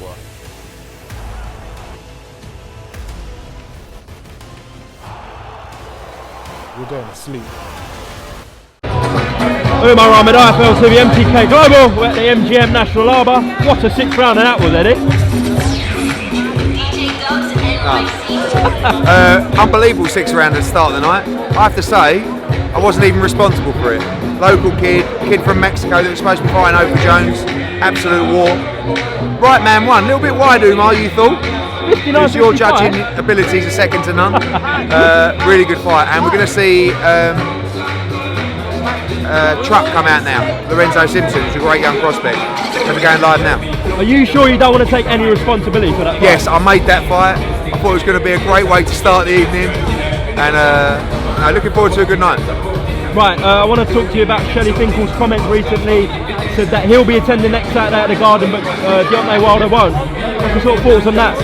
boy. You're going to sleep. UMAR AHMED IFL to the MTK Global. We're at the MGM National Harbour. What a 6th rounder that was, Eddie. Unbelievable 6th rounder to start the night. I have to say, I wasn't even responsible for it. Local kid from Mexico that was supposed to be fighting over Jones. Absolute war. Right man won. A little bit wide, Umar, you thought? Because your judging abilities are second to none. Really good fight. And we're going to see Truck come out now. Lorenzo Simpson, who's a great young prospect. So we're going live now. Are you sure you don't want to take any responsibility for that fight? Yes, I made that fight. I thought it was going to be a great way to start the evening. And looking forward to a good night. Right, I want to talk to you about Shelley Finkel's comments recently. Said that he'll be attending next Saturday at the Garden, but Deontay Wilder won't. What's your sort of thoughts on that?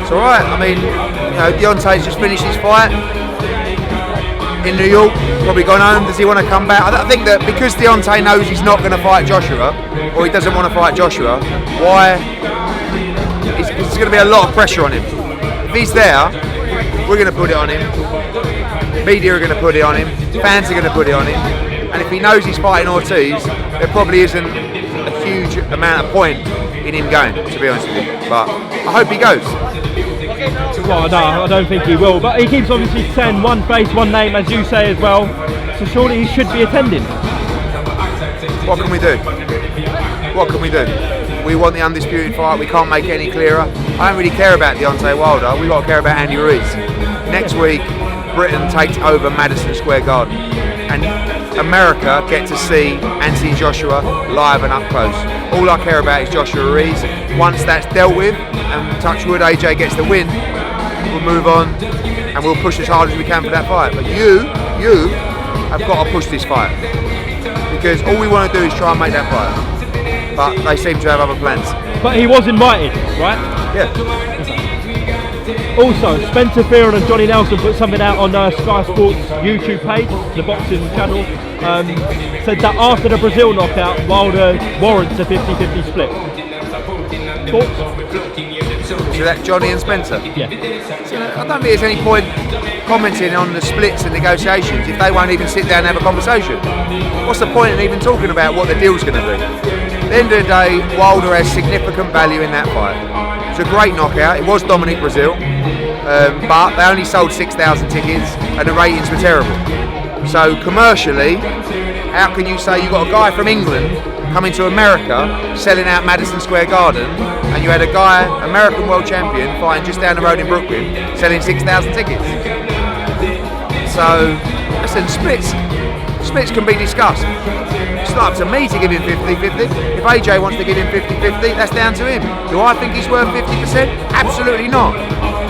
It's alright. I mean, Deontay's just finished his fight in New York, probably gone home. Does he want to come back? I think that because Deontay knows he's not going to fight Joshua, or he doesn't want to fight Joshua, why? There's going to be a lot of pressure on him. If he's there, we're going to put it on him. Media are going to put it on him. Fans are going to put it on him. And if he knows he's fighting Ortiz, there probably isn't a huge amount of point in him going, to be honest with you. But I hope he goes. Well, no, I don't think he will. But he keeps obviously saying one face, one name, as you say as well. So surely he should be attending. What can we do? What can we do? We want the undisputed fight. We can't make it any clearer. I don't really care about Deontay Wilder. We've got to care about Andy Ruiz. Next week, Britain takes over Madison Square Garden. And America get to see Anthony Joshua live and up close. All I care about is Joshua-Ruiz. Once that's dealt with, and touch wood, AJ gets the win, we'll move on and we'll push as hard as we can for that fight. But you have got to push this fight, because all we want to do is try and make that fight. But they seem to have other plans. But he was invited, right? Yeah. Also, Spencer Fearon and Johnny Nelson put something out on Sky Sports YouTube page, the boxing channel, said that after the Brazil knockout, Wilder warrants a 50-50 split. Thoughts? So that Johnny and Spencer? Yeah. So I don't think there's any point commenting on the splits and negotiations if they won't even sit down and have a conversation. What's the point in even talking about what the deal's going to be? At the end of the day, Wilder has significant value in that fight. It's a great knockout. It was Dominic Brazil, but they only sold 6,000 tickets and the ratings were terrible. So commercially, how can you say you got a guy from England coming to America selling out Madison Square Garden, and you had a guy, American world champion, fighting just down the road in Brooklyn, selling 6,000 tickets? So, listen, splits can be discussed. It's not up to me to give him 50-50. If AJ wants to give him 50-50, that's down to him. Do I think he's worth 50%? Absolutely not.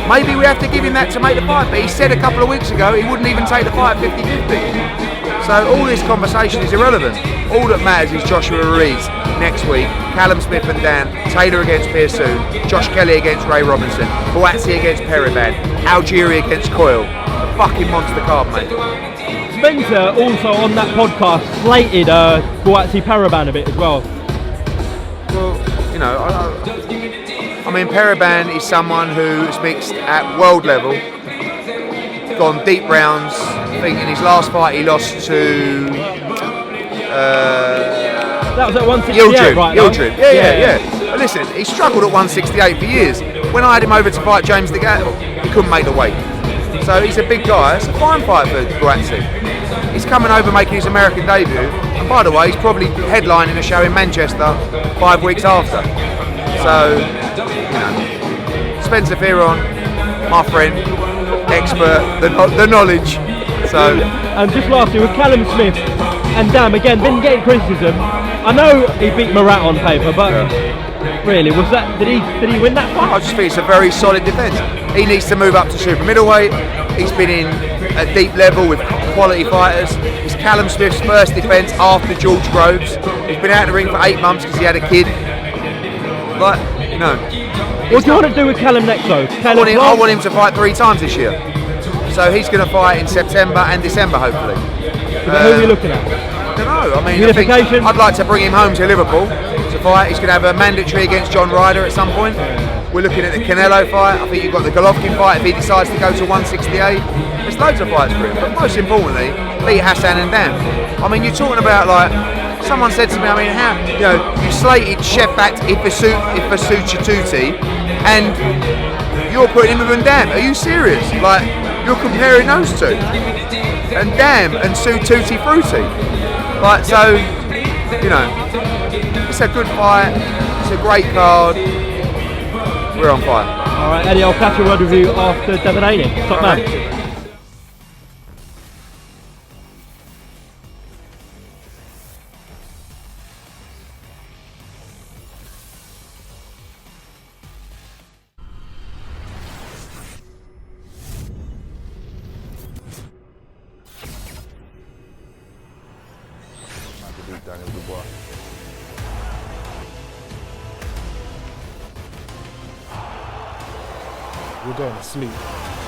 Maybe we have to give him that to make the fight, but he said a couple of weeks ago he wouldn't even take the fight 50-50. So all this conversation is irrelevant. All that matters is Joshua-Ruiz next week, Callum Smith and Dan, Taylor against Pearson, Josh Kelly against Ray Robinson, Boazzi against Periban, Algieri against Coyle. A fucking monster card, mate. Spencer also on that podcast slated Boazzi Periban a bit as well. Well, you know, I mean, Periban is someone who has mixed at world level, gone deep rounds. I think in his last fight he lost to that was at 168, right? Yildirim. Yeah. But listen, he struggled at 168 for years. When I had him over to fight James DeGale, he couldn't make the weight. So he's a big guy. It's a fine fight for Boazzi. He's coming over making his American debut. And by the way, he's probably headlining a show in Manchester 5 weeks after. So, you know, Spencer Fearon, my friend, expert, the knowledge. So, and just lastly, with Callum Smith and Dan, again, been getting criticism. I know he beat Murat on paper, but really, was that? Did he win that fight? I just think it's a very solid defence. He needs to move up to super middleweight. He's been in a deep level with quality fighters. It's Callum Smith's first defence after George Groves. He's been out of the ring for 8 months because he had a kid. But, you know. What do you want to do with Callum next though? I want him to fight 3 times this year. So he's going to fight in September and December, hopefully. Who are we looking at? I don't know. I mean, Unification? I'd like to bring him home to Liverpool. to fight. He's going to have a mandatory against John Ryder at some point. We're looking at the Canelo fight. I think you've got the Golovkin fight if he decides to go to 168. There's loads of fights for him, but most importantly, beat Hassan and Dam. I mean, you're talking about like, someone said to me, I mean, how, you know, you slated Shefbat Ifasu Chatuti, and you're putting him with Van Dam. Are you serious? Like, you're comparing those two, and Dam and Su Tutti Frutti. Like, so, you know, it's a good fight. It's a great card. We're on fire. All right, Eddie, I'll catch a word with you after Devon Haney. Top man. You're going to sleep.